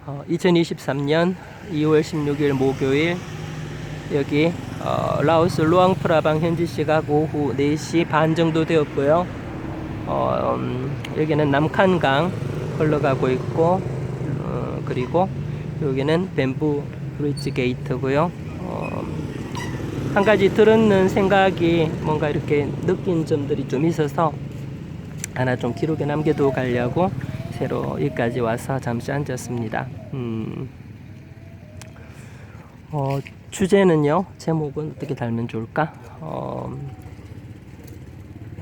2023년 2월 16일 목요일 여기 라오스 루앙프라방 현지 시각 오후 4시 반 정도 되었고요. 여기는 남칸강 흘러가고 있고 그리고 여기는 뱀부 브릿지 게이트고요. 한 가지 들었는 생각이 뭔가 이렇게 느낀 점들이 좀 있어서 하나 좀 기록에 남겨두고 가려고 새로 여기까지 와서 잠시 앉았습니다. 주제는요, 제목은 어떻게 달면 좋을까?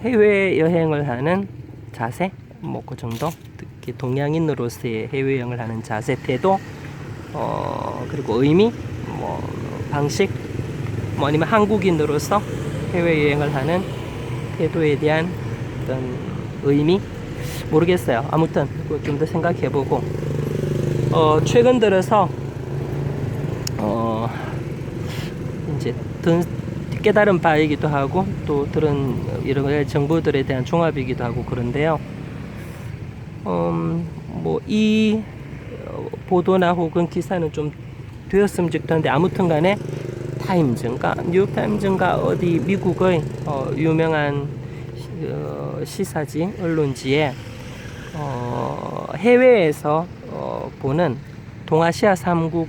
해외여행을 하는 자세? 뭐 그 정도? 특히 동양인으로서의 해외여행을 하는 자세, 태도, 그리고 의미, 뭐 방식, 뭐 아니면 한국인으로서 해외여행을 하는 태도에 대한 어떤 의미? 모르겠어요. 아무튼 좀 더 생각해보고 최근 들어서 이제 깨달은 바이기도 하고 또 들은 이런 정보들에 대한 종합이기도 하고 그런데요. 뭐 이 보도나 혹은 기사는 좀 되었으면 좋겠는데 아무튼간에 타임즈인가 뉴욕타임즈인가 어디 미국의 유명한 시사지 언론지에 해외에서 보는 동아시아 3국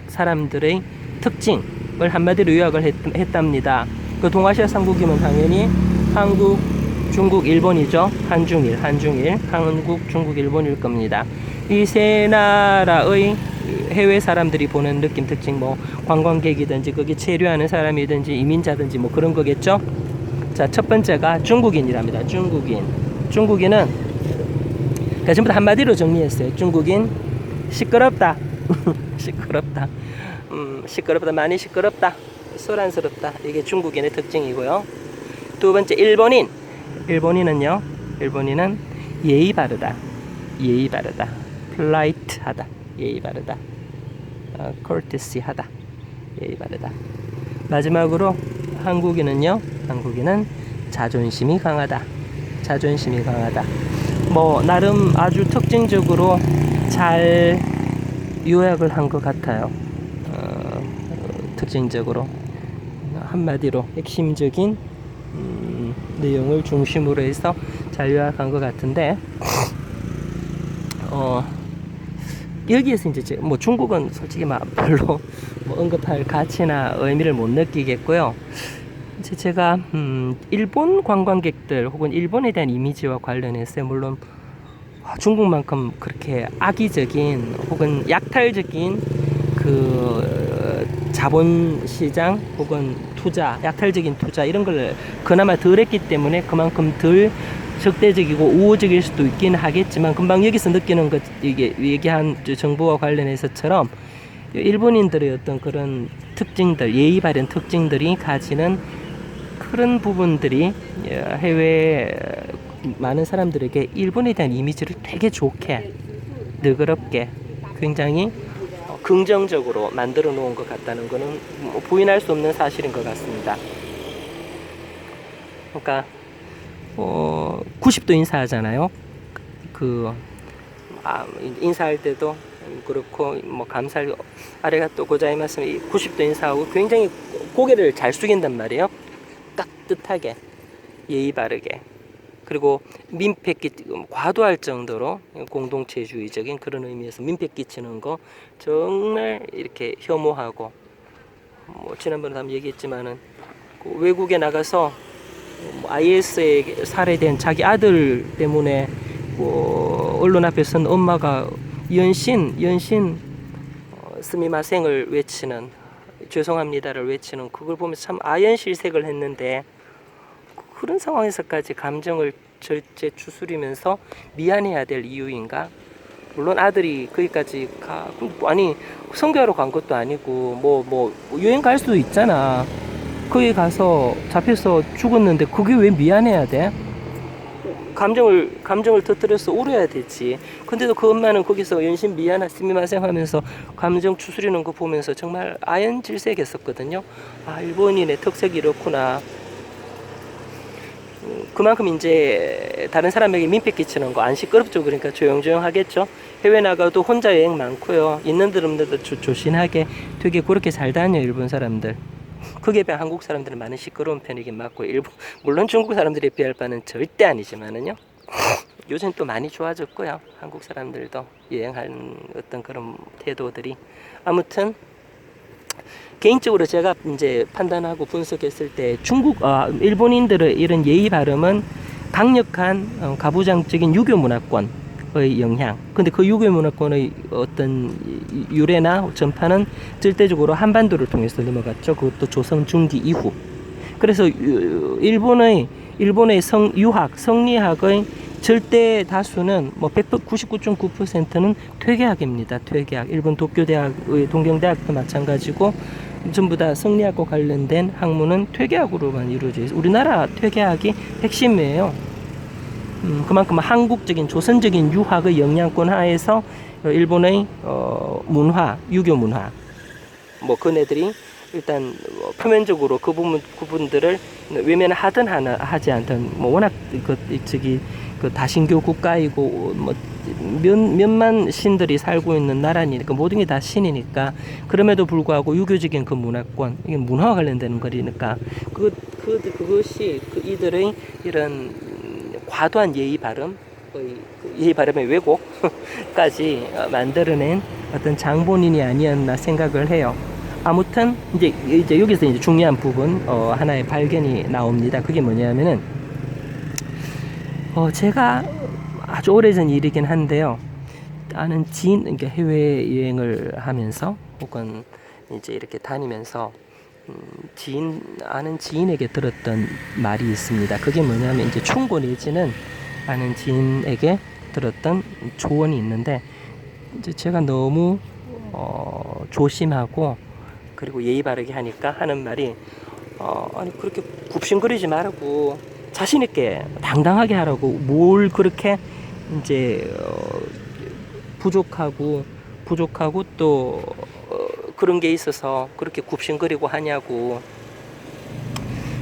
사람들의 특징을 한마디로 요약을 했답니다. 그 동아시아 3국이면 당연히 한국, 중국, 일본이죠. 한중일, 한국, 중국, 일본일 겁니다. 이 세 나라의 해외 사람들이 보는 느낌 특징, 뭐 관광객이든지 거기 체류하는 사람이든지 이민자든지 뭐 그런 거겠죠. 자, 첫 번째가 중국인이랍니다. 중국인은 그러니까 전부 다 한마디로 정리했어요. 중국인 시끄럽다. 시끄럽다. 많이 시끄럽다. 소란스럽다. 이게 중국인의 특징이고요. 두 번째 일본인은 예의 바르다. polite하다. 예의 바르다. courtesy하다. 예의 바르다. 마지막으로 한국인은 자존심이 강하다. 뭐 나름 아주 특징적으로 잘 요약을 한 것 같아요. 특징적으로 한마디로 핵심적인 내용을 중심으로 해서 잘 요약한 것 같은데 여기에서 이제 뭐 중국은 솔직히 별로 뭐 언급할 가치나 의미를 못 느끼겠고요. 이제 제가 일본 관광객들 혹은 일본에 대한 이미지와 관련해서 물론 중국만큼 그렇게 악의적인 혹은 약탈적인 그 자본시장 혹은 약탈적인 투자 이런 걸 그나마 덜 했기 때문에 그만큼 덜 적대적이고 우호적일 수도 있긴 하겠지만 금방 여기서 느끼는 것 이게 얘기한 정보와 관련해서처럼 일본인들의 어떤 그런 특징들 예의 바른 특징들이 가지는 그런 부분들이 해외 많은 사람들에게 일본에 대한 이미지를 되게 좋게 너그럽게 굉장히 긍정적으로 만들어 놓은 것 같다는 것은 부인할 수 없는 사실인 것 같습니다. 그러니까 90도 인사하잖아요. 인사할 때도 그렇고 뭐 감사할 아래가 또 고자이마스 90도 인사하고 굉장히 고개를 잘 숙인단 말이에요. 깍듯하게 예의 바르게 그리고 민폐 과도할 정도로 공동체주의적인 그런 의미에서 민폐 끼치는 거 정말 이렇게 혐오하고 뭐 지난번에 한번 얘기했지만은 외국에 나가서 IS에 살해된 자기 아들 때문에 언론 앞에 선 엄마가 연신 스미마생을 외치는 죄송합니다를 외치는 그걸 보면서 참 아연실색을 했는데 그런 상황에서까지 감정을 절제 추스리면서 미안해야 될 이유인가? 물론 아들이 거기까지 아니 선교하러 간 것도 아니고 뭐 여행 갈 수도 있잖아. 거기 가서 잡혀서 죽었는데 그게 왜 미안해야 돼? 감정을 터뜨려서 울어야 되지. 근데도 그 엄마는 거기서 연신 스미마생 하면서 감정 추스리는 거 보면서 정말 아연질색했었거든요. 아, 일본인의 특색이 이렇구나. 그만큼 이제 다른 사람에게 민폐 끼치는 거 안 시끄럽죠. 그러니까 조용조용하겠죠. 해외 나가도 혼자 여행 많고요. 있는 데도 조신하게 되게 그렇게 잘 다녀 일본 사람들. 그게 비해 한국 사람들은 많은 시끄러운 편이긴 맞고 일본 물론 중국 사람들에 비할 바는 절대 아니지만은요. 요즘 또 많이 좋아졌고요. 한국 사람들도 여행하는 어떤 그런 태도들이 아무튼 개인적으로 제가 이제 판단하고 분석했을 때 일본인들의 이런 예의 발음은 강력한 가부장적인 유교 문화권의 영향. 근데 그 유교 문화권의 어떤 유래나 전파는 절대적으로 한반도를 통해서 넘어갔죠. 그것도 조선 중기 이후. 그래서 일본의 성리학의 절대 다수는 뭐 99.9%는 퇴계학입니다. 퇴계학. 일본 도쿄대학의 동경대학도 마찬가지고 전부 다 성리학과 관련된 학문은 퇴계학으로만 이루어져 있어요. 우리나라 퇴계학이 핵심이에요. 그만큼 한국적인 조선적인 유학의 영향권 하에서 일본의 문화, 유교 문화, 뭐 그네들이 일단 표면적으로 그분들을 외면하든 하지 않든 뭐 워낙 그 다신교 국가이고 뭐 몇만 신들이 살고 있는 나라니까 모든 게 다 신이니까 그럼에도 불구하고 유교적인 그 문화권 이게 문화와 관련되는 거니까 그것이 이들의 이런 과도한 예의 발음의 왜곡까지 만들어낸 어떤 장본인이 아니었나 생각을 해요. 아무튼 이제 여기서 이제 중요한 부분 하나의 발견이 나옵니다. 그게 뭐냐면은 제가 아주 오래전 일이긴 한데요. 아는 지인, 그러니까 해외 여행을 하면서 혹은 이제 이렇게 다니면서 아는 지인에게 들었던 말이 있습니다. 그게 뭐냐면 이제 충고 내지는 아는 지인에게 들었던 조언이 있는데 이제 제가 너무 조심하고 그리고 예의 바르게 하니까 하는 말이 아니 그렇게 굽신거리지 말고 자신 있게 당당하게 하라고 뭘 그렇게 이제 부족하고 또 그런 게 있어서 그렇게 굽신거리고 하냐고.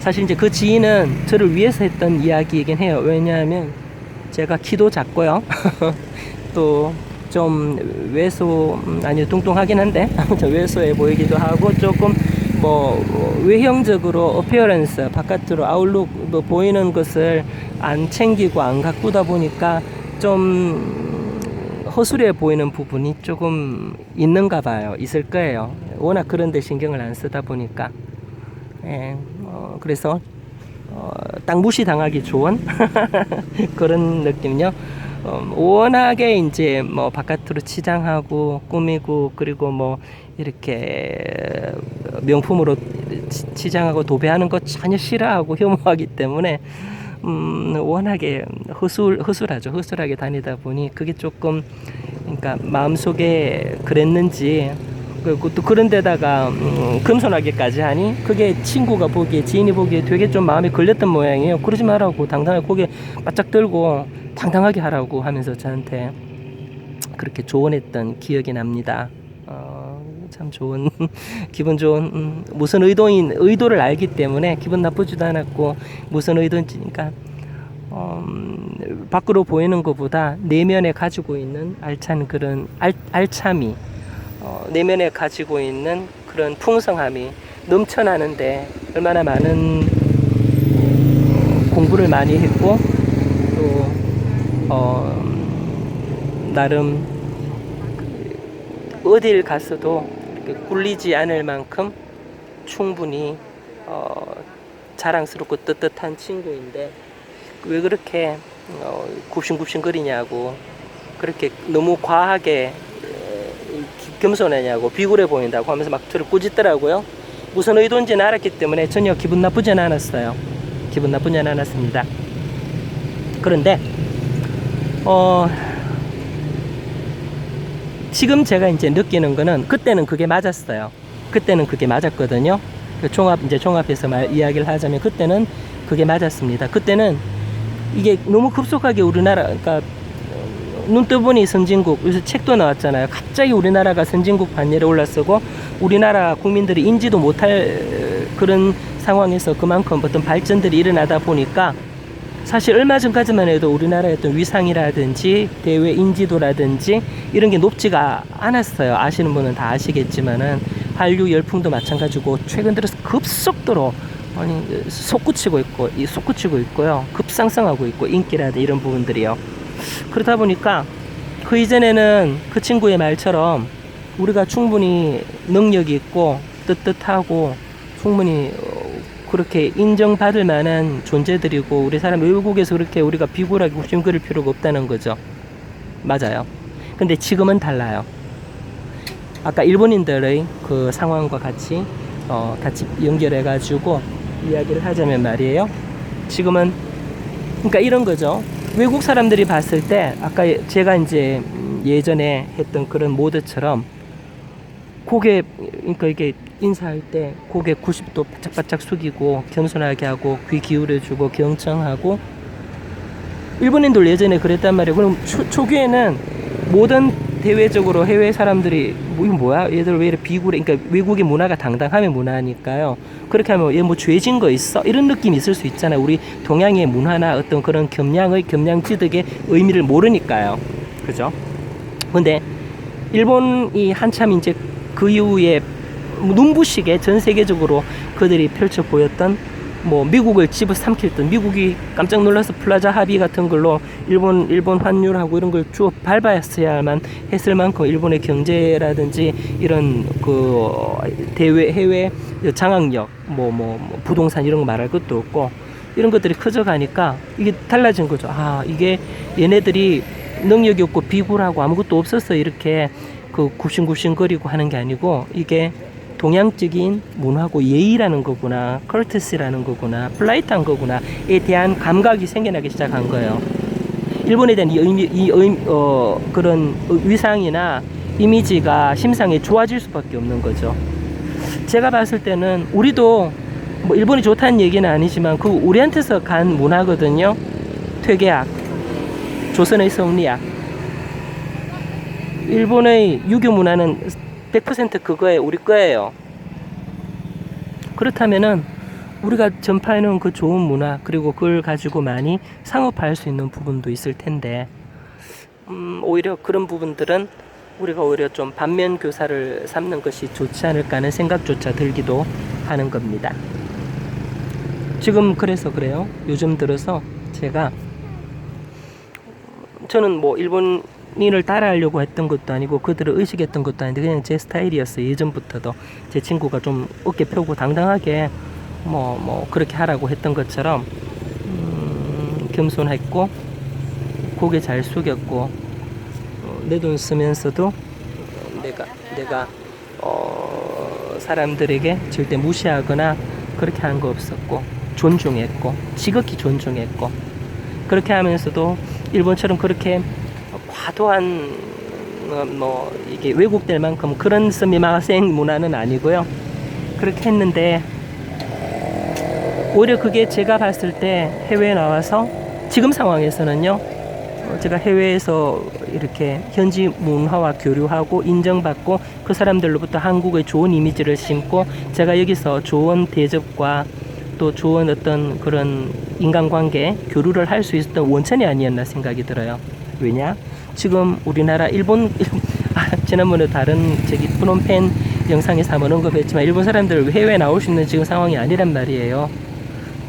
사실 이제 그 지인은 저를 위해서 했던 이야기이긴 해요. 왜냐하면 제가 키도 작고요. 또 좀 뚱뚱하긴 한데 왜소해 보이기도 하고 조금 뭐 외형적으로 어피어런스 바깥으로 아웃룩 뭐 보이는 것을 안 챙기고 안 가꾸다 보니까 좀 허술해 보이는 부분이 조금 있는가 봐요. 있을 거예요. 워낙 그런 데 신경을 안 쓰다 보니까 그래서 딱 무시당하기 좋은 그런 느낌요. 워낙에 이제 뭐 바깥으로 치장하고 꾸미고 그리고 뭐 이렇게 명품으로 치장하고 도배하는 거 전혀 싫어하고 혐오하기 때문에 워낙에 허술하죠. 허술하게 다니다 보니 그게 조금 그러니까 마음속에 그랬는지 또 그런 데다가 금손하게까지 하니 그게 친구가 보기에 지인이 보기에 되게 좀 마음에 걸렸던 모양이에요. 그러지 말라고 당당하게 고개 바짝 들고 당당하게 하라고 하면서 저한테 그렇게 조언했던 기억이 납니다. 참 좋은 기분 좋은 무슨 의도를 알기 때문에 기분 나쁘지도 않았고 무슨 의도인지니까 밖으로 보이는 것보다 내면에 가지고 있는 알찬 그런 알참이 내면에 가지고 있는 그런 풍성함이 넘쳐나는데 얼마나 많은 공부를 많이 했고 또 나름 어딜 갔어도 꿀리지 않을 만큼 충분히 자랑스럽고 떳떳한 친구인데 왜 그렇게 굽신굽신거리냐고 그렇게 너무 과하게 겸손하냐고 비굴해 보인다고 하면서 막 저를 꾸짖더라고요. 무슨 의도인지는 알았기 때문에 전혀 기분 나쁘진 않았어요. 기분 나쁘진 않았습니다. 그런데 지금 제가 이제 느끼는 거는 그때는 그게 맞았어요. 그때는 그게 맞았거든요. 종합해서 이야기를 하자면 그때는 그게 맞았습니다. 그때는 이게 너무 급속하게 우리나라, 그러니까 눈 떠보니 선진국, 요새 책도 나왔잖아요. 갑자기 우리나라가 선진국 반열에 올라서고 우리나라 국민들이 인지도 못할 그런 상황에서 그만큼 어떤 발전들이 일어나다 보니까 사실 얼마 전까지만 해도 우리나라의 어떤 위상이라든지 대외 인지도라든지 이런 게 높지가 않았어요. 아시는 분은 다 아시겠지만은 한류 열풍도 마찬가지고 최근 들어서 급속도로 솟구치고 있고요. 급상승하고 있고 인기라든 이런 부분들이요. 그러다 보니까 그 이전에는 그 친구의 말처럼 우리가 충분히 능력이 있고 떳떳하고 충분히 그렇게 인정받을 만한 존재들이고 우리 사람 외국에서 그렇게 우리가 비굴하게 굽심거릴 필요가 없다는 거죠. 맞아요. 근데 지금은 달라요. 아까 일본인들의 그 상황과 같이 연결해 가지고 이야기를 하자면 말이에요. 지금은 그러니까 이런 거죠. 외국 사람들이 봤을 때 아까 제가 이제 예전에 했던 그런 모드처럼 고개, 그러니까 이게 인사할 때 고개 90도 바짝바짝 숙이고 겸손하게 하고 귀 기울여주고 경청하고, 일본인들 예전에 그랬단 말이에요. 그럼 초기에는 모든 대외적으로 해외 사람들이 이거 뭐야? 얘들 왜 이렇게 비굴해? 그러니까 외국의 문화가 당당함의 문화니까요. 그렇게 하면 얘 뭐 죄진 거 있어? 이런 느낌이 있을 수 있잖아요. 우리 동양의 문화나 어떤 그런 겸양지덕의 의미를 모르니까요. 그죠? 근데 일본이 한참 이제 그 이후에 눈부시게 전 세계적으로 그들이 펼쳐 보였던 뭐 미국을 집어삼켰던, 미국이 깜짝 놀라서 플라자 합의 같은 걸로 일본 환율하고 이런 걸 쭉 밟았어야만 했을 만큼 일본의 경제라든지 이런 그 해외 장악력, 부동산 이런 거 말할 것도 없고 이런 것들이 커져가니까 이게 달라진 거죠. 아, 이게 얘네들이 능력이 없고 비굴하고 아무것도 없어서 이렇게 그 굽신굽신거리고 하는 게 아니고 이게 동양적인 문화고 예의라는 거구나, 커티스라는 거구나, 플라이트한 거구나에 대한 감각이 생겨나기 시작한 거예요. 일본에 대한 그런 위상이나 이미지가 심상에 좋아질 수밖에 없는 거죠. 제가 봤을 때는 우리도 뭐 일본이 좋다는 얘기는 아니지만 그 우리한테서 간 문화거든요. 퇴계학, 조선의 성리학. 일본의 유교 문화는 100% 그거예요. 우리 거예요. 그렇다면은 우리가 전파해놓은 그 좋은 문화, 그리고 그걸 가지고 많이 상업화할 수 있는 부분도 있을 텐데, 오히려 그런 부분들은 우리가 오히려 좀 반면 교사를 삼는 것이 좋지 않을까 하는 생각조차 들기도 하는 겁니다. 지금 그래서 그래요. 요즘 들어서 저는 뭐 일본인을 따라하려고 했던 것도 아니고 그들을 의식했던 것도 아닌데 그냥 제 스타일이었어요. 예전부터도 제 친구가 좀 어깨 펴고 당당하게 그렇게 하라고 했던 것처럼 겸손했고 고개 잘 숙였고 내 돈 쓰면서도 내가 사람들에게 절대 무시하거나 그렇게 한 거 없었고 존중했고 지극히 존중했고, 그렇게 하면서도 일본처럼 그렇게 과도한 이게 왜곡될 만큼 그런 스미마셍 문화는 아니고요. 그렇게 했는데 오히려 그게 제가 봤을 때 해외에 나와서 지금 상황에서는요, 제가 해외에서 이렇게 현지 문화와 교류하고 인정받고 그 사람들로부터 한국의 좋은 이미지를 심고 제가 여기서 좋은 대접과 또 좋은 어떤 그런 인간관계 교류를 할 수 있었던 원천이 아니었나 생각이 들어요. 왜냐? 지금 우리나라 지난번에 다른 프놈펜 영상에서 한번 언급했지만 일본 사람들 해외에 나올 수 있는 지금 상황이 아니란 말이에요.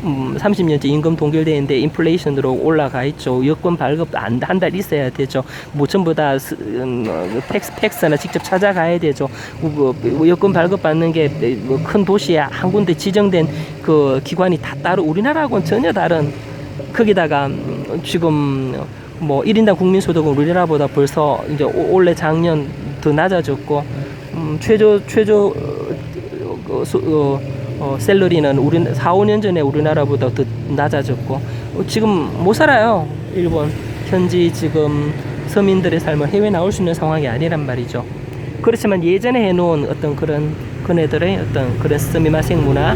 30년째 임금 동결되어 있는데 인플레이션으로 올라가 있죠. 여권 발급도 한 달 있어야 되죠. 전부 다 팩스나 직접 찾아가야 되죠. 여권 발급 받는 게 큰 도시에 한 군데 지정된 그 기관이 다 따로, 우리나라하고는 전혀 다른. 거기다가 지금 1인당 국민소득은 우리나라보다 벌써 이제 올해 작년 더 낮아졌고, 최저 샐러리는 4, 5년 전에 우리나라보다 더 낮아졌고, 지금 못 살아요. 일본 현지 지금 서민들의 삶을 해외 나올 수 있는 상황이 아니란 말이죠. 그렇지만 예전에 해놓은 어떤 그런 그네들의 어떤 그런 스미마셍 문화,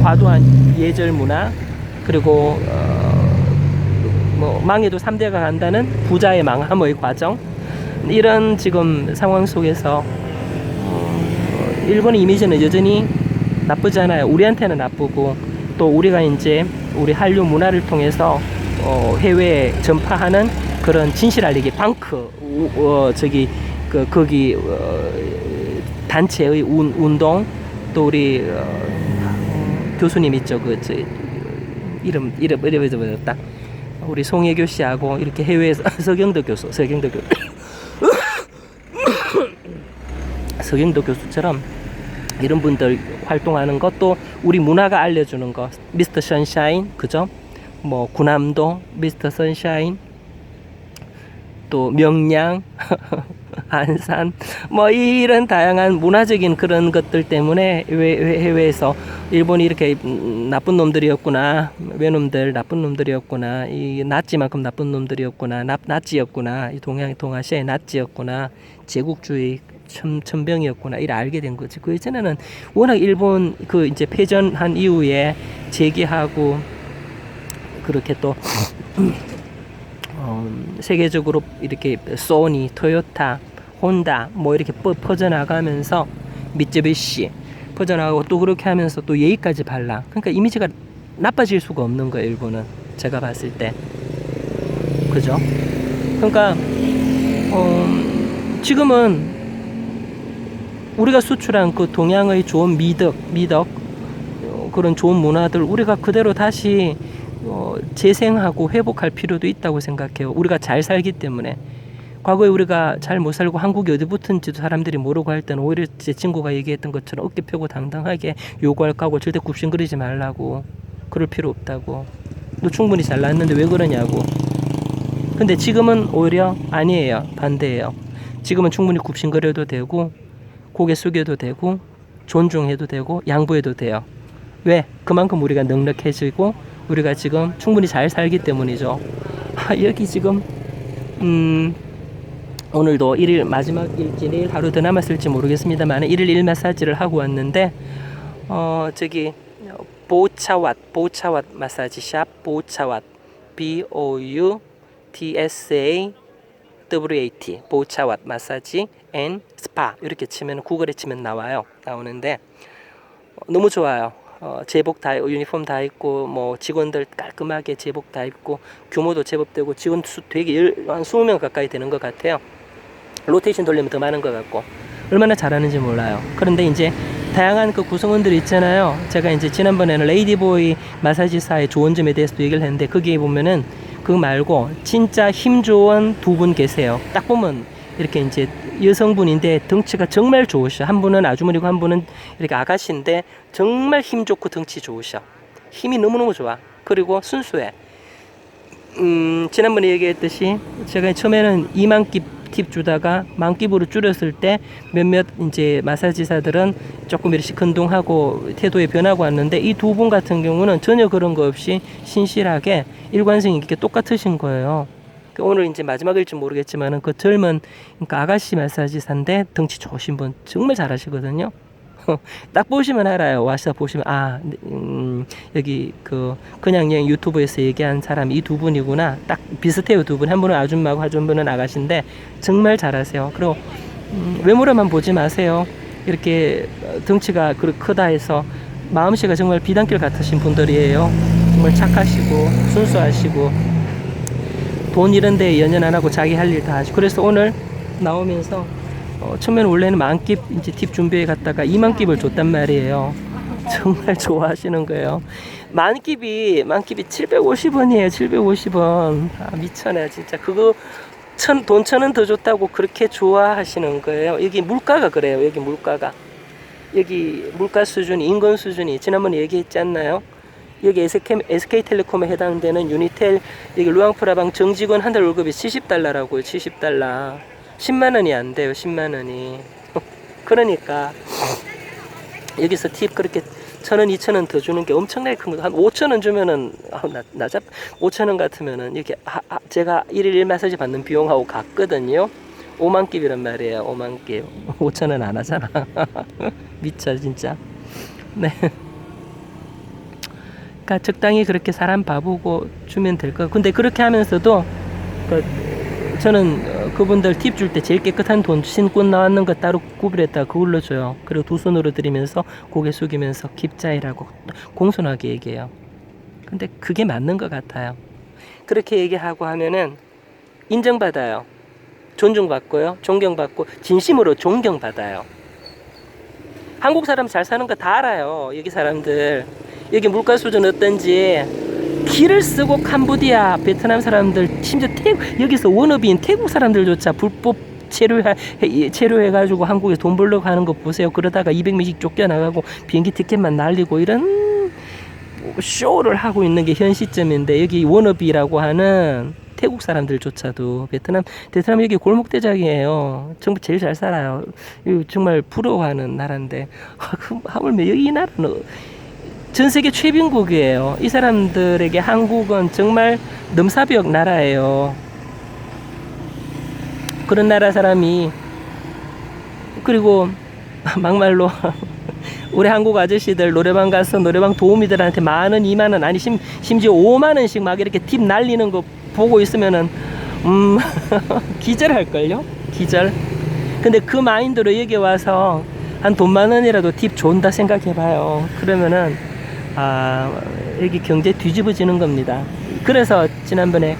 과도한 예절 문화, 그리고 망해도 3대가 간다는 부자의 망함의 과정, 이런 지금 상황 속에서 일본의 이미지는 여전히 나쁘지 않아요. 우리한테는 나쁘고 또 우리가 이제 우리 한류 문화를 통해서 해외에 전파하는 그런 진실 알리기 방크 저기 거기 단체의 운동 또 우리 교수님 있죠 이름 잊어버렸다. 우리 송혜교 씨하고 이렇게 해외에서 서경덕 교수 서경덕 교수처럼 이런 분들 활동하는 것도 우리 문화가 알려주는 거 미스터 선샤인 그죠? 뭐 구남도 미스터 선샤인 또 명량 안산 뭐 이런 다양한 문화적인 그런 것들 때문에 해외에서 일본이 이렇게 나쁜 놈들이었구나 외놈들 나쁜 놈들이었구나 이 나치만큼 나쁜 놈들이었구나 나치였구나 이 동아시아의 나치였구나 제국주의 천병이었구나 이를 알게 된 거지. 그 이전에는 워낙 일본 그 이제 패전한 이후에 재기하고 그렇게 또 세계적으로 이렇게 소니, 토요타, 혼다 뭐 이렇게 퍼져나가면서 미쯔비시 퍼져나가고 또 그렇게 하면서 또 예의까지 발라. 그러니까 이미지가 나빠질 수가 없는 거예요, 일본은. 제가 봤을 때. 그죠? 그러니까 지금은 우리가 수출한 그 동양의 좋은 미덕 그런 좋은 문화들 우리가 그대로 다시 재생하고 회복할 필요도 있다고 생각해요. 우리가 잘 살기 때문에. 과거에 우리가 잘 못 살고 한국이 어디 붙은지도 사람들이 모르고 할 때는 오히려 제 친구가 얘기했던 것처럼 어깨 펴고 당당하게 요구할 거고 절대 굽신거리지 말라고. 그럴 필요 없다고. 너 충분히 잘났는데 왜 그러냐고. 근데 지금은 오히려 아니에요. 반대예요. 지금은 충분히 굽신거려도 되고 고개 숙여도 되고 존중해도 되고 양보해도 돼요. 왜? 그만큼 우리가 넉넉해지고 우리가 지금 충분히 잘 살기 때문이죠. 여기 지금 오늘도 1일 마지막일지 내일 하루 더 남았을지 모르겠습니다만 1일 1 마사지를 하고 왔는데 저기 보차왓 마사지샵 보차왓 BOUTSAWAT 보차왓 마사지 앤 스파 이렇게 치면 구글에 치면 나오는데 너무 좋아요. 제복 다 유니폼 다 입고 뭐 직원들 깔끔하게 제복 다 입고 규모도 제법 되고 직원 수 되게 한 20명 가까이 되는 것 같아요. 로테이션 돌리면 더 많은 것 같고 얼마나 잘하는지 몰라요. 그런데 이제 다양한 그 구성원들 있잖아요. 제가 이제 지난번에는 레이디보이 마사지사의 좋은 점에 대해서도 얘기를 했는데 거기에 보면은 그거 말고 진짜 힘 좋은 두 분 계세요. 딱 보면 이렇게 이제 여성분인데 덩치가 정말 좋으셔. 한 분은 아주머니고 한 분은 이렇게 아가씨인데 정말 힘 좋고 덩치 좋으셔. 힘이 너무너무 좋아. 그리고 순수해. 지난번에 얘기했듯이 제가 처음에는 2만깁 팁 주다가 만깁으로 줄였을 때 몇몇 이제 마사지사들은 조금 이렇게 근동하고 태도에 변하고 왔는데 이 두 분 같은 경우는 전혀 그런 거 없이 신실하게 일관성 있게 똑같으신 거예요. 오늘 이제 마지막일지 모르겠지만은 그 젊은 그러니까 아가씨 마사지사인데 덩치 좋으신 분 정말 잘하시거든요. 딱 보시면 알아요. 와서 보시면 여기 그냥 유튜브에서 얘기한 사람이 이 두 분이구나. 딱 비슷해요. 두 분. 한 분은 아줌마고 한 분은 아가씨인데 정말 잘하세요. 그리고 외모로만 보지 마세요. 이렇게 덩치가 크다 해서 마음씨가 정말 비단길 같으신 분들이에요. 정말 착하시고 순수하시고 돈 이런 데 연연 안 하고 자기 할 일 다 하시고. 그래서 오늘 나오면서 처음에는 원래는 만깁 이제 팁 준비해 갔다가 2만깁을 줬단 말이에요. 정말 좋아하시는 거예요. 만깁이 750원이에요. 750원. 미쳐나 진짜. 그거 돈 1,000원 더 줬다고 그렇게 좋아하시는 거예요. 여기 물가가 그래요. 여기 물가 수준이 인건 수준이 지난번에 얘기했지 않나요? 여기 SK텔레콤에 해당되는 유니텔 여기 루앙프라방 정직원 한 달 월급이 $70라고요. $70. 10만 원이 안 돼요. 10만 원이. 그러니까 여기서 팁 그렇게 1,000원, 2,000원 더 주는 게 엄청나게 큰 거죠. 한 5,000원 주면은 5,000원 같으면은 이렇게 제가 1일 1 마사지 받는 비용하고 같거든요. 5만 깁이란 말이에요. 5만 깁. 5,000원 안 하잖아. 미쳐 진짜. 네. 그러니까 적당히 그렇게 사람 봐보고 주면 될 거. 근데 그렇게 하면서도 저는 그분들 팁 줄 때 제일 깨끗한 돈 신권 나왔는 거 따로 구별했다가 그걸로 줘요. 그리고 두 손으로 들이면서 고개 숙이면서 깁자이라고 공손하게 얘기해요. 근데 그게 맞는 것 같아요. 그렇게 얘기하고 하면은 인정받아요. 존중받고요. 존경받고 진심으로 존경받아요. 한국 사람 잘 사는 거 다 알아요. 여기 사람들. 여기 물가 수준 어떤지 길을 쓰고 캄보디아, 베트남 사람들, 심지어 여기서 워너비인 태국 사람들조차 불법 체류해가지고 한국에 돈 벌려고 하는 거 보세요. 그러다가 200명씩 쫓겨나가고 비행기 티켓만 날리고 이런 쇼를 하고 있는 게 현 시점인데, 여기 워너비라고 하는 태국 사람들조차도 베트남 여기 골목대장이에요. 정말 제일 잘 살아요. 정말 부러워하는 나라인데 하물며 여기 이 나라는 전 세계 최빈국이에요. 이 사람들에게 한국은 정말 넘사벽 나라예요. 그런 나라 사람이, 그리고 막말로 우리 한국 아저씨들 노래방 가서 노래방 도우미들한테 10,000원, 20,000원, 아니 심지어 50,000원씩 막 이렇게 팁 날리는 거 보고 있으면은 기절할걸요? 기절. 근데 그 마인드로 여기 와서 한 돈 10,000원이라도 팁 준다 생각해봐요. 그러면은 여기 경제 뒤집어지는 겁니다. 그래서 지난번에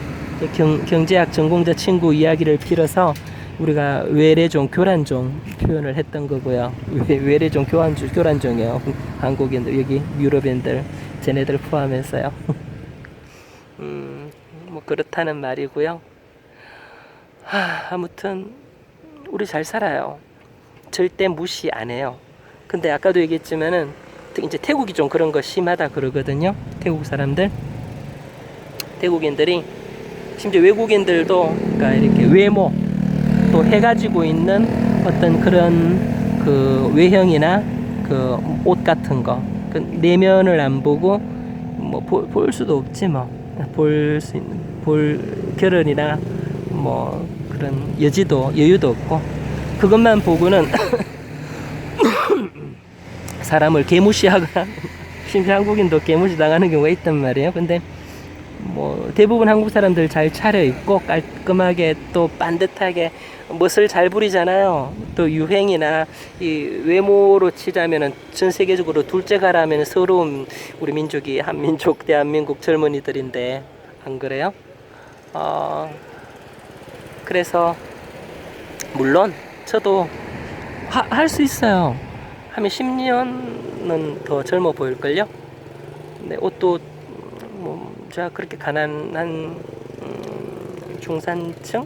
경제학 전공자 친구 이야기를 빌어서 우리가 외래종, 교란종 표현을 했던 거고요. 외래종, 교란종이에요. 한국인들, 여기 유럽인들, 쟤네들 포함해서요. 뭐 그렇다는 말이고요. 아무튼 우리 잘 살아요. 절대 무시 안 해요. 근데 아까도 얘기했지만은 이제 태국이 좀 그런 거 심하다 그러거든요. 태국 사람들, 태국인들이, 심지어 외국인들도 그러니까 이렇게 외모 또 해가지고 있는 어떤 그런 그 외형이나 그 옷 같은 거, 그 내면을 안 보고 뭐 볼 수도 없지, 뭐 볼 수 있는 결혼이나 뭐 그런 여유도 없고, 그것만 보고는 사람을 개무시하거나 심지어 한국인도 개무시 당하는 경우가 있단 말이에요. 근데 뭐 대부분 한국 사람들 잘 차려입고 깔끔하게 또 반듯하게 멋을 잘 부리잖아요. 또 유행이나 이 외모로 치자면은 전 세계적으로 둘째 가라면 서러운 우리 민족이 한민족 대한민국 젊은이들인데, 안 그래요? 그래서 물론 저도 할 수 있어요. 하면 10년은 더 젊어 보일걸요? 네, 옷도 뭐 제가 그렇게 가난한 중산층?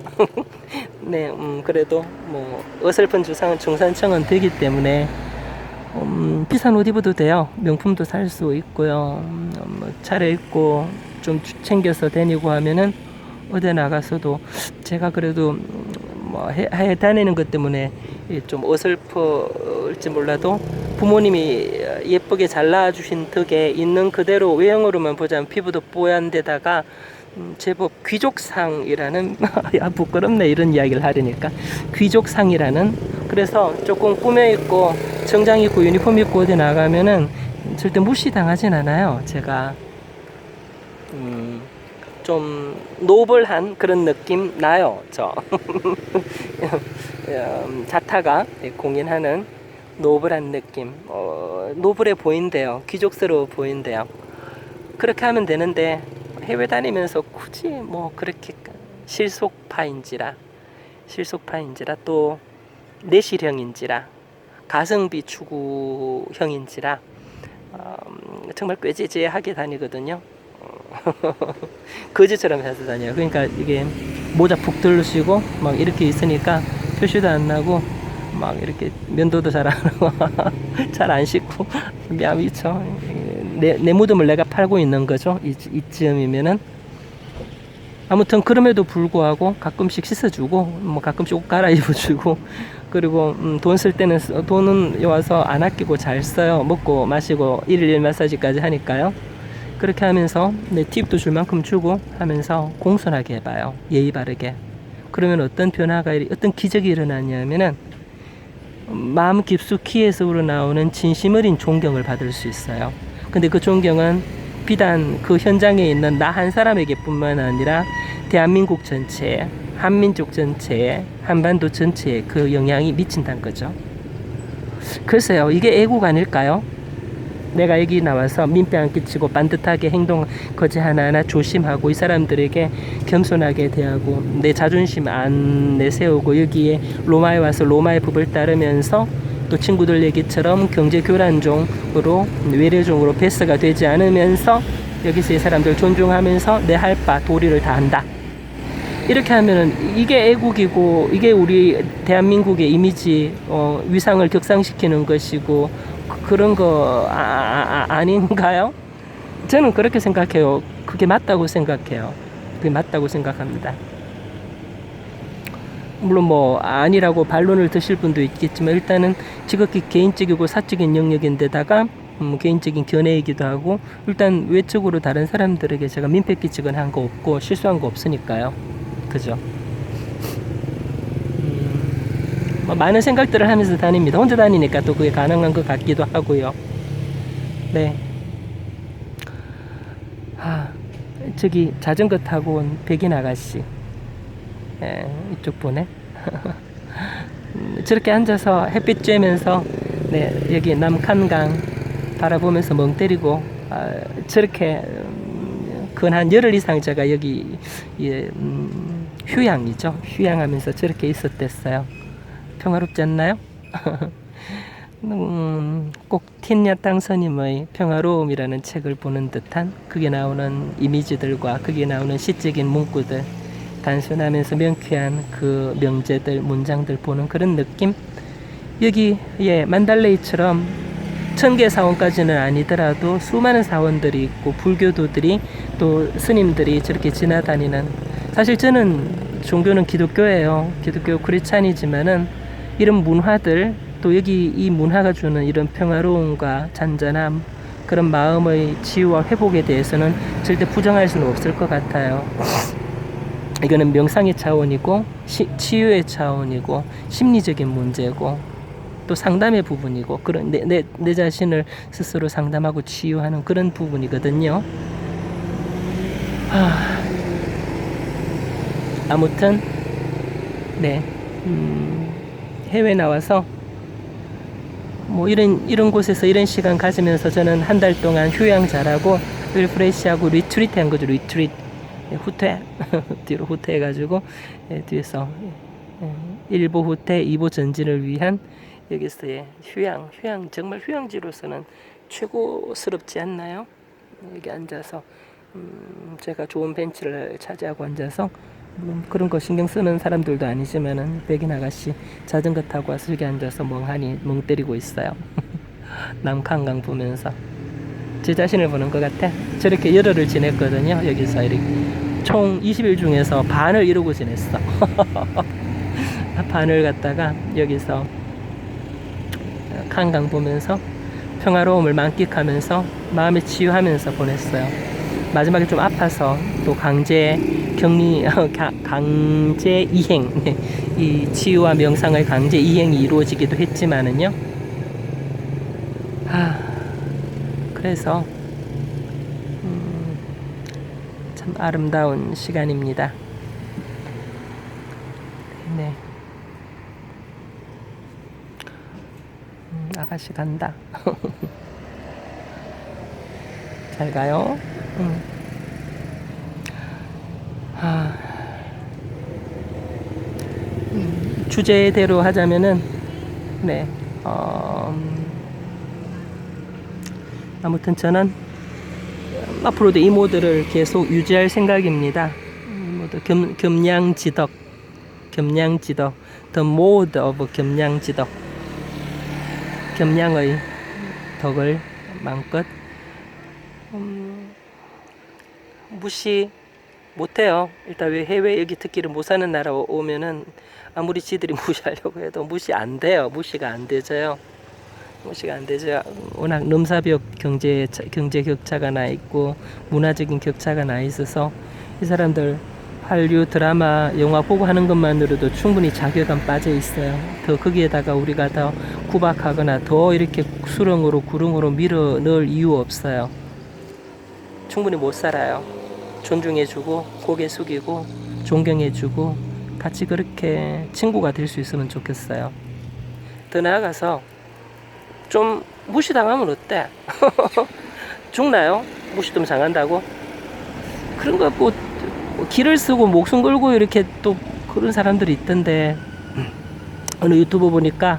네, 그래도 뭐 어설픈 중산층은 되기 때문에 비싼 옷 입어도 돼요. 명품도 살 수 있고요. 뭐 차려입고 좀 챙겨서 다니고 하면은 어디 나가서도, 제가 그래도 뭐 해 다니는 것 때문에 좀 어설플지 몰라도 부모님이 예쁘게 잘 낳아주신 덕에 있는 그대로 외형으로만 보자면 피부도 뽀얀 데다가 제법 귀족상이라는 야 부끄럽네 이런 이야기를 하려니까, 귀족상이라는, 그래서 조금 꾸며입고 정장 입고 유니폼 입고 어디 나가면은 절대 무시당하진 않아요. 제가 좀 노블한 그런 느낌 나요, 저. 자타가 공인하는 노블한 느낌, 노블해 보인대요. 귀족스러워 보인대요. 그렇게 하면 되는데 해외 다니면서 굳이 뭐 그렇게 실속파인지라 또 내실형인지라 가성비 추구형인지라 정말 꾀지지하게 다니거든요. 거지처럼 해서 다녀요. 그러니까 이게 모자 푹 들으시고 막 이렇게 있으니까 표시도 안 나고 막 이렇게 면도도 잘 안 하고 잘 안 씻고 미쳐. 내 무덤을 내가 팔고 있는 거죠. 이쯤이면은. 아무튼 그럼에도 불구하고 가끔씩 씻어주고 뭐 가끔씩 옷 갈아입어주고, 그리고 돈 쓸 때는 돈은 와서 안 아끼고 잘 써요. 먹고 마시고 일일 마사지까지 하니까요. 그렇게 하면서 내 팁도 줄 만큼 주고 하면서 공손하게 해봐요. 예의 바르게. 그러면 어떤 변화가, 어떤 기적이 일어나냐면은 마음 깊숙이에서 우러나오는 진심 어린 존경을 받을 수 있어요. 근데 그 존경은 비단 그 현장에 있는 나 한 사람에게 뿐만 아니라 대한민국 전체에, 한민족 전체에, 한반도 전체에 그 영향이 미친다는 거죠. 글쎄요, 이게 애국 아닐까요? 내가 여기 나와서 민폐 안 끼치고 반듯하게 행동 거지 하나하나 조심하고 이 사람들에게 겸손하게 대하고 내 자존심 안 내세우고 여기에 로마에 와서 로마의 법을 따르면서 또 친구들 얘기처럼 경제 교란종으로 외래종으로 패스가 되지 않으면서 여기서 이 사람들 존중하면서 내 할 바 도리를 다 한다. 이렇게 하면은 이게 애국이고 이게 우리 대한민국의 이미지 위상을 격상시키는 것이고 그런 거 아닌가요? 저는 그렇게 생각해요. 그게 맞다고 생각해요. 그게 맞다고 생각합니다. 물론 뭐 아니라고 반론을 드실 분도 있겠지만 일단은 지극히 개인적이고 사적인 영역인데다가 개인적인 견해이기도 하고 일단 외적으로 다른 사람들에게 제가 민폐 끼치거나 한 거 없고 실수한 거 없으니까요. 그죠? 뭐 많은 생각들을 하면서 다닙니다. 혼자 다니니까 또 그게 가능한 것 같기도 하고요. 네. 저기 자전거 타고 온 백인 아가씨. 이쪽 보네. 저렇게 앉아서 햇빛 쬐면서 네, 여기 남칸강 바라보면서 멍 때리고 저렇게 근한 열흘 이상 제가 여기 휴양이죠. 휴양하면서 저렇게 있었댔어요. 평화롭지 않나요? 꼭 틴야 땅서님의 평화로움이라는 책을 보는 듯한 그게 나오는 이미지들과 그게 나오는 시적인 문구들 단순하면서 명쾌한 그 명제들 문장들 보는 그런 느낌. 여기 만달레이처럼 1000개 사원까지는 아니더라도 수많은 사원들이 있고 불교도들이 또 스님들이 저렇게 지나다니는, 사실 저는 종교는 기독교예요. 기독교 크리스찬이지만은 이런 문화들 또 여기 이 문화가 주는 이런 평화로움과 잔잔함 그런 마음의 치유와 회복에 대해서는 절대 부정할 수는 없을 것 같아요. 이거는 명상의 차원이고 치유의 차원이고 심리적인 문제고 또 상담의 부분이고 그런 내 자신을 스스로 상담하고 치유하는 그런 부분이거든요. 아무튼 네 해외 나와서 뭐 이런 곳에서 이런 시간 가지면서 저는 한 달 동안 휴양 잘하고 리프레시하고 리트리트 한 거죠. 리트리트 후퇴 뒤로 후퇴해가지고 뒤에서 1보 후퇴 2보 전진을 위한 여기서의 휴양 정말 휴양지로서는 최고스럽지 않나요? 여기 앉아서 제가 좋은 벤치를 차지하고 앉아서 그런 거 신경 쓰는 사람들도 아니지만은 백인 아가씨 자전거 타고 와서 여기 앉아서 멍하니 멍 때리고 있어요. 남칸강 보면서 제 자신을 보는 것 같아. 저렇게 열흘을 지냈거든요. 여기서 이렇게 총 20일 중에서 반을 이러고 지냈어. 반을 갔다가 여기서 칸강 보면서 평화로움을 만끽하면서 마음에 치유하면서 보냈어요. 마지막에 좀 아파서 또 강제 이행 이 치유와 명상의 강제 이행이 이루어지기도 했지만은요. 그래서 참 아름다운 시간입니다. 네. 아가씨 간다. 잘 가요. 주제대로 하자면은 네. 아무튼 저는 앞으로도 이 모드를 계속 유지할 생각입니다. 모두 겸양지덕, the mode of 겸양지덕, 겸양의 덕을 마음껏 무시 못해요. 일단 왜 해외 여기 특히를 못 사는 나라 오면은 아무리 지들이 무시하려고 해도 무시 안 돼요. 무시가 안 되져요. 무시가 안 되죠. 워낙 넘사벽 경제 격차가 나 있고 문화적인 격차가 나 있어서 이 사람들 한류 드라마 영화 보고 하는 것만으로도 충분히 자괴감 빠져 있어요. 더 거기에다가 우리가 더 구박하거나 더 이렇게 수렁으로 구렁으로 밀어 넣을 이유 없어요. 충분히 못 살아요. 존중해주고 고개 숙이고 존경해주고 같이 그렇게 친구가 될 수 있으면 좋겠어요. 더 나아가서 좀 무시당하면 어때? 죽나요? 무시좀 당한다고? 그런 거 뭐 길을 쓰고 목숨 걸고 이렇게 또 그런 사람들이 있던데, 어느 유튜브 보니까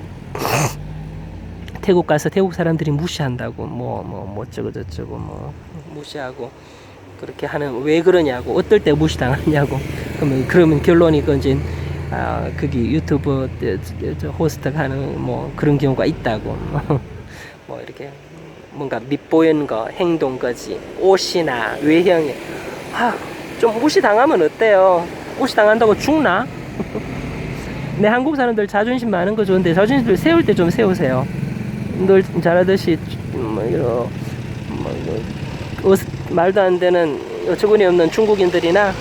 태국 가서 태국 사람들이 무시한다고 뭐 어쩌고 저쩌고 뭐 무시하고 그렇게 하는, 왜 그러냐고, 어떨 때 무시당하냐고. 그러면 결론이 건진 거기 유튜브 저 호스트가 하는 뭐 그런 경우가 있다고. 뭐 이렇게 뭔가 밉보이는 거, 행동 거지, 옷이나 외형이 좀 무시당하면 어때요? 무시당한다고 죽나? 내 한국 사람들 자존심 많은 거 좋은데 자존심을 세울 때 좀 세우세요. 늘 잘하듯이 말도 안 되는 어처구니 없는 중국인들이나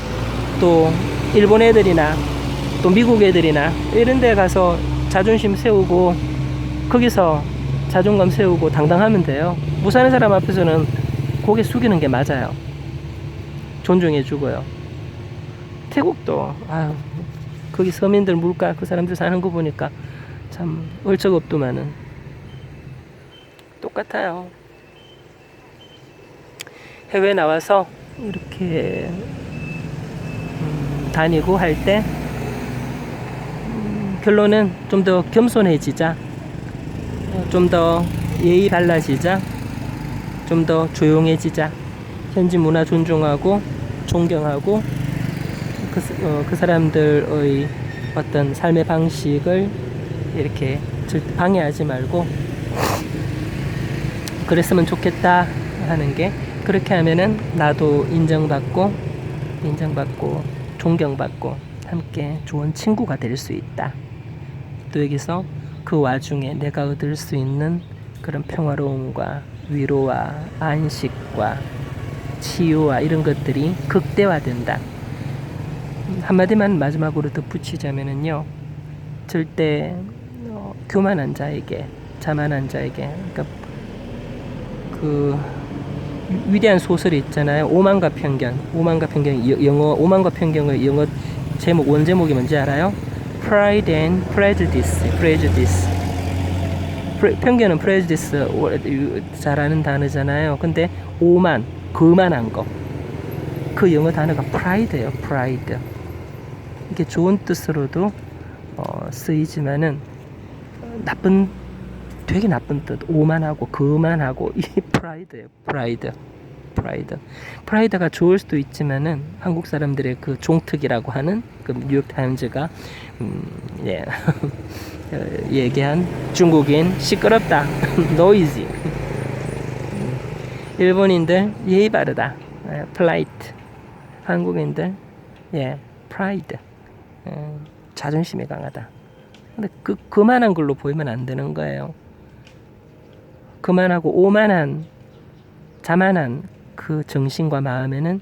또 일본 애들이나 또 미국 애들이나 이런 데 가서 자존심 세우고 거기서 자존감 세우고 당당하면 돼요. 무사하는 사람 앞에서는 고개 숙이는 게 맞아요. 존중해 주고요. 태국도 거기 서민들 물가 그 사람들 사는 거 보니까 참 얼척없더만은 똑같아요. 해외 나와서 이렇게 다니고 할 때 결론은 좀 더 겸손해지자, 좀 더 예의 발라지자, 좀 더 조용해지자, 현지 문화 존중하고 존경하고 그 사람들의 어떤 삶의 방식을 이렇게 절대 방해하지 말고 그랬으면 좋겠다 하는 게, 그렇게 하면은 나도 인정받고 존경받고 함께 좋은 친구가 될 수 있다. 또 여기서 그 와중에 내가 얻을 수 있는 그런 평화로움과 위로와 안식과 치유와 이런 것들이 극대화된다. 한마디만 마지막으로 덧붙이자면은요, 절대 교만한 자에게, 자만한 자에게, 그러니까 그 위대한 소설이 있잖아요. 오만과 편견. 영어 오만과 편견의 영어 제목, 원제목이 뭔지 알아요? Pride and Prejudice. 편견은 prejudice 잘 아는 단어잖아요. 근데 오만, 거만한 거, 그 영어 단어가 pride예요. pride. 이게 좋은 뜻으로도 쓰이지만은 되게 나쁜 뜻. 오만하고 거만하고 이 pride예요. 프라이드가 좋을 수도 있지만은 한국 사람들의 그 종특이라고 하는 그 뉴욕 타임즈가 얘기한 중국인 시끄럽다, 노이지. 일본인들 예의 바르다, polite. 한국인들 pride, 자존심이 강하다. 근데 그만한 걸로 보이면 안 되는 거예요. 그만하고 오만한, 자만한 그 정신과 마음으로는